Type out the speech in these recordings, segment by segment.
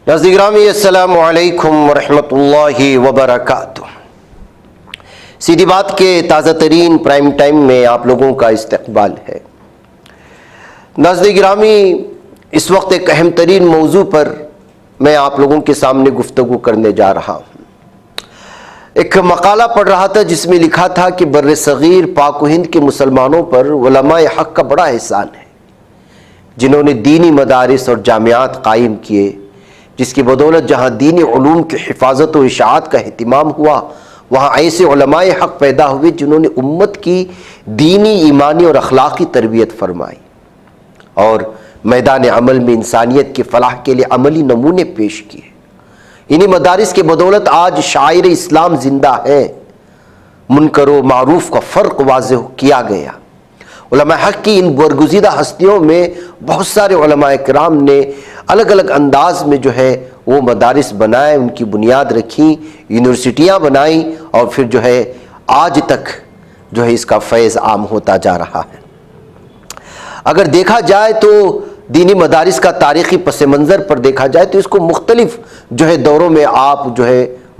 ناظرین گرامی السلام علیکم ورحمۃ اللہ وبرکاتہ۔ سیدھی بات کے تازہ ترین پرائم ٹائم میں آپ لوگوں کا استقبال ہے۔ ناظرین گرامی، اس وقت ایک اہم ترین موضوع پر میں آپ لوگوں کے سامنے گفتگو کرنے جا رہا ہوں۔ ایک مقالہ پڑھ رہا تھا جس میں لکھا تھا کہ بر صغیر پاک و ہند کے مسلمانوں پر علماء حق کا بڑا احسان ہے، جنہوں نے دینی مدارس اور جامعات قائم کیے، جس کی بدولت جہاں دینی علوم کی حفاظت و اشاعت کا اہتمام ہوا، وہاں ایسے علماء حق پیدا ہوئے جنہوں نے امت کی دینی، ایمانی اور اخلاقی تربیت فرمائی اور میدان عمل میں انسانیت کی فلاح کے لیے عملی نمونے پیش کیے۔ انہی مدارس کے بدولت آج شاعر اسلام زندہ ہیں، منکر و معروف کا فرق واضح کیا گیا۔ علماء حق کی ان برگزیدہ ہستیوں میں بہت سارے علماء کرام نے الگ الگ انداز میں وہ مدارس بنائے، ان کی بنیاد رکھی، یونیورسٹیاں بنائیں، اور پھر آج تک اس کا فیض عام ہوتا جا رہا ہے۔ اگر دیکھا جائے تو دینی مدارس کا تاریخی پس منظر پر دیکھا جائے تو اس کو مختلف دوروں میں آپ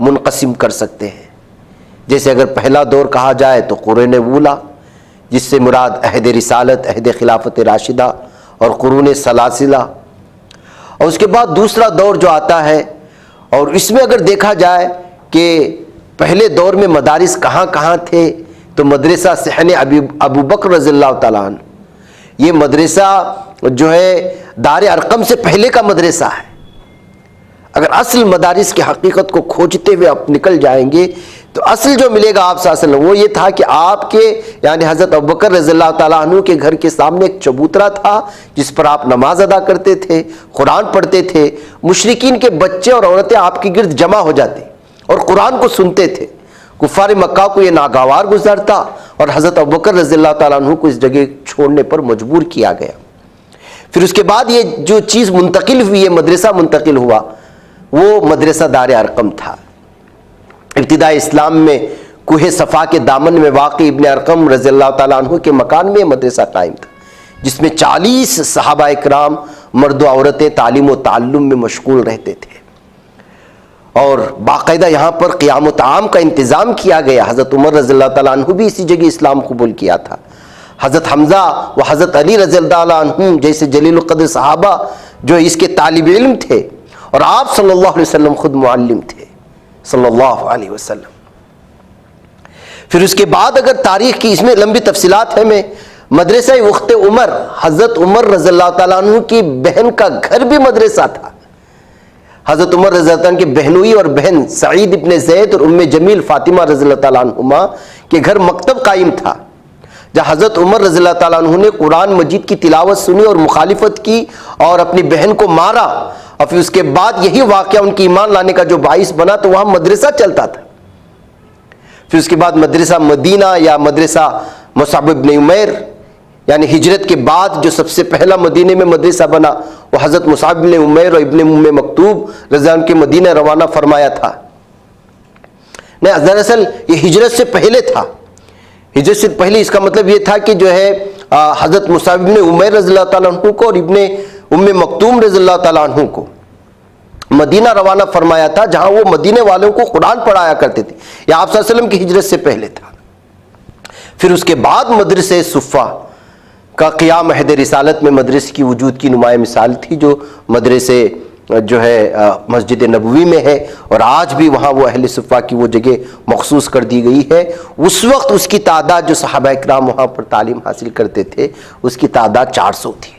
منقسم کر سکتے ہیں۔ جیسے اگر پہلا دور کہا جائے تو قرون اولیٰ، جس سے مراد عہد رسالت، عہد خلافت راشدہ اور قرون سلاسلہ، اور اس کے بعد دوسرا دور جو آتا ہے، اور اس میں اگر دیکھا جائے کہ پہلے دور میں مدارس کہاں کہاں تھے تو مدرسہ صحن ابو بکر رضی اللہ تعالیٰ عنہ، یہ مدرسہ دار ارقم سے پہلے کا مدرسہ ہے۔ اگر اصل مدارس کی حقیقت کو کھوجتے ہوئے آپ نکل جائیں گے تو اصل جو ملے گا آپ صلی اللہ علیہ وسلم وہ یہ تھا کہ آپ کے حضرت ابوبکر رضی اللہ تعالیٰ عنہ کے گھر کے سامنے ایک چبوترا تھا جس پر آپ نماز ادا کرتے تھے، قرآن پڑھتے تھے، مشرکین کے بچے اور عورتیں آپ کے گرد جمع ہو جاتے اور قرآن کو سنتے تھے۔ کفار مکہ کو یہ ناگوار گزرتا اور حضرت ابوبکر رضی اللہ تعالیٰ عنہ کو اس جگہ چھوڑنے پر مجبور کیا گیا۔ پھر اس کے بعد یہ جو چیز منتقل ہوئی، یہ مدرسہ منتقل ہوا، وہ مدرسہ دار ارقم تھا۔ ابتدائی اسلام میں کوہ صفا کے دامن میں واقع ابن ارقم رضی اللہ تعالیٰ عنہ کے مکان میں مدرسہ قائم تھا، جس میں 40 صحابہ اکرام مرد و عورتیں تعلیم و تعلم میں مشغول رہتے تھے، اور باقاعدہ یہاں پر قیام و طعام کا انتظام کیا گیا۔ حضرت عمر رضی اللہ تعالیٰ عنہ بھی اسی جگہ اسلام قبول کیا تھا۔ حضرت حمزہ و حضرت علی رضی اللہ عنہ جیسے جلیل القدر صحابہ اس کے طالب علم تھے، اور آپ صلی اللہ علیہ وسلم خود معلم تھے صلی اللہ علیہ وسلم۔ پھر اس کے بعد اگر تاریخ کی اس میں لمبی تفصیلات ہیں، میں مدرسہ وقت عمر، حضرت عمر رضی اللہ تعالیٰ عنہ کی بہن کا گھر بھی مدرسہ تھا۔ حضرت عمر رضی اللہ عنہ کی بہنوئی اور بہن سعید ابن زید اور ام جمیل فاطمہ رضی اللہ تعالیٰ عنہما کے گھر مکتب قائم تھا، جہاں حضرت عمر رضی اللہ تعالیٰ عنہ نے قرآن مجید کی تلاوت سنی اور مخالفت کی اور اپنی بہن کو مارا، اور پھر اس کے بعد یہی واقعہ ان کی ایمان لانے کا جو باعث بنا، تو وہاں مدرسہ چلتا تھا۔ پھر اس کے بعد مدرسہ مدینہ یا مدرسہ مصعب ابن عمیر، ہجرت کے بعد جو سب سے پہلا مدینے میں مدرسہ بنا، وہ حضرت مصعب ابن عمیر اور ابن ام مکتوب رضی اللہ عنہ کے مدینہ روانہ فرمایا تھا۔ نہیں، دراصل یہ ہجرت سے پہلے تھا۔ ہجرت سے پہلے اس کا مطلب یہ تھا کہ حضرت مصعب ابن عمیر رضی اللہ تعالیٰ عنہ کو اور ابن ام مکتوم رضی اللہ تعالیٰ عنہ کو مدینہ روانہ فرمایا تھا، جہاں وہ مدینے والوں کو قرآن پڑھایا کرتے تھے۔ یہ آپ صلی اللہ علیہ وسلم کی ہجرت سے پہلے تھا۔ پھر اس کے بعد مدرسہ صفہ کا قیام عہد رسالت میں مدرسے کی وجود کی نمایاں مثال تھی، جو مدرسے مسجد نبوی میں ہے، اور آج بھی وہاں وہ اہل صفہ کی وہ جگہ مخصوص کر دی گئی ہے۔ اس وقت اس کی تعداد جو صحابہ اکرام وہاں پر تعلیم حاصل کرتے تھے، اس کی تعداد 400 تھی،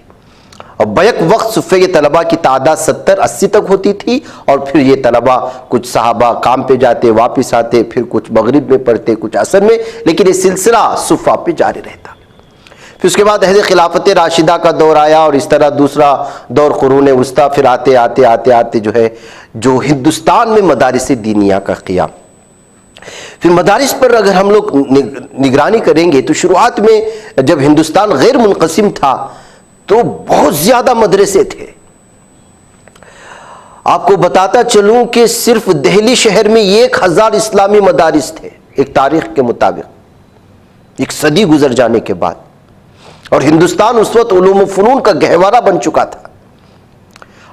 اور بیک وقت صفے کے طلباء کی تعداد 70-80 تک ہوتی تھی، اور پھر یہ طلباء کچھ صحابہ کام پہ جاتے واپس آتے، پھر کچھ مغرب میں پڑھتے، کچھ عصر میں، لیکن یہ سلسلہ صفہ پہ جاری رہتا۔ پھر اس کے بعد عہد خلافت راشدہ کا دور آیا، اور اس طرح دوسرا دور قرون وسطیٰ، پھر آتے آتے جو ہندوستان میں مدارس دینیہ کا قیام۔ پھر مدارس پر اگر ہم لوگ نگرانی کریں گے تو شروعات میں جب ہندوستان غیر منقسم تھا تو بہت زیادہ مدرسے تھے۔ آپ کو بتاتا چلوں کہ صرف دہلی شہر میں 1000 اسلامی مدارس تھے، ایک تاریخ کے مطابق، ایک صدی گزر جانے کے بعد، اور ہندوستان اس وقت علوم و فنون کا گہوارہ بن چکا تھا۔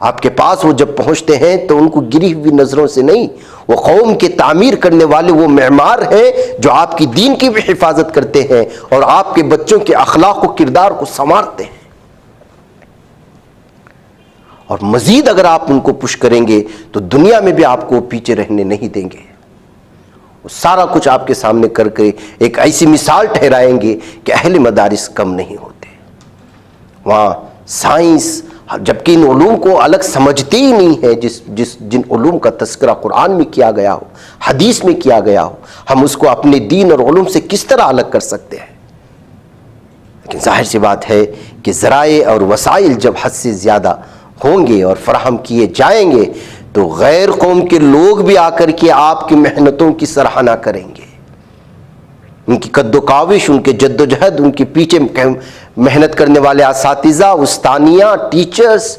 آپ کے پاس وہ جب پہنچتے ہیں تو ان کو گری ہوئی نظروں سے نہیں، وہ قوم کے تعمیر کرنے والے وہ معمار ہیں جو آپ کی دین کی بھی حفاظت کرتے ہیں اور آپ کے بچوں کے اخلاق و کردار کو سنوارتے ہیں۔ اور مزید اگر آپ ان کو پش کریں گے تو دنیا میں بھی آپ کو پیچھے رہنے نہیں دیں گے، وہ سارا کچھ آپ کے سامنے کر کے ایک ایسی مثال ٹھہرائیں گے کہ اہل مدارس کم نہیں ہوتے۔ وہاں سائنس، جبکہ ان علوم کو الگ سمجھتے ہی نہیں ہے، جن علوم کا تذکرہ قرآن میں کیا گیا ہو، حدیث میں کیا گیا ہو، ہم اس کو اپنے دین اور علوم سے کس طرح الگ کر سکتے ہیں؟ لیکن ظاہر سی بات ہے کہ ذرائع اور وسائل جب حد سے زیادہ ہوں گے اور فراہم کیے جائیں گے تو غیر قوم کے لوگ بھی آ کر کے آپ کی محنتوں کی سراہنا کریں گے، ان کی قد و کاوش، ان کے جد و جہد، ان کے پیچھے محنت کرنے والے اساتذہ، استانیہ، ٹیچرز،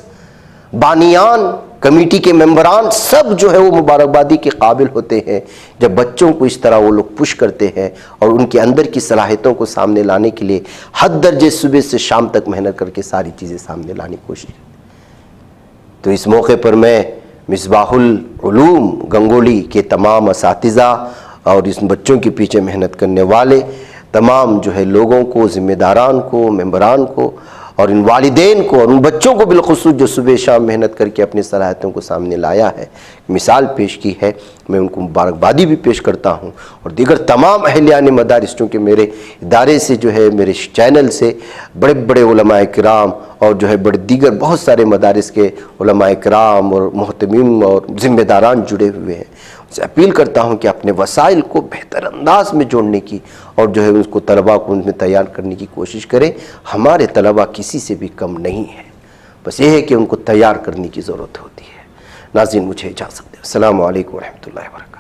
بانیان، کمیٹی کے ممبران، سب جو ہے وہ مبارکبادی کے قابل ہوتے ہیں جب بچوں کو اس طرح وہ لوگ پش کرتے ہیں اور ان کے اندر کی صلاحیتوں کو سامنے لانے کے لیے حد درجے صبح سے شام تک محنت کر کے ساری چیزیں سامنے لانے کی کوشش۔ تو اس موقع پر میں مصباح العلوم گنگولی کے تمام اساتذہ اور اس بچوں کے پیچھے محنت کرنے والے تمام جو ہے لوگوں کو، ذمہ داران کو، ممبران کو اور ان والدین کو اور ان بچوں کو بالخصوص جو صبح شام محنت کر کے اپنی صلاحیتوں کو سامنے لایا ہے، مثال پیش کی ہے، میں ان کو مبارکبادی بھی پیش کرتا ہوں۔ اور دیگر تمام اہلیان مدارس، چونکہ میرے ادارے سے جو ہے، میرے چینل سے بڑے بڑے علماء کرام اور جو ہے بڑے دیگر بہت سارے مدارس کے علماء کرام اور محتمین اور ذمہ داران جڑے ہوئے ہیں، سے اپیل کرتا ہوں کہ اپنے وسائل کو بہتر انداز میں جوڑنے کی اور جو ہے اس کو طلباء کو ان میں تیار کرنے کی کوشش کریں۔ ہمارے طلباء کسی سے بھی کم نہیں ہیں، بس یہ ہے کہ ان کو تیار کرنے کی ضرورت ہوتی ہے۔ ناظرین، مجھے اجازت دیں۔ السلام علیکم ورحمۃ اللہ وبرکاتہ۔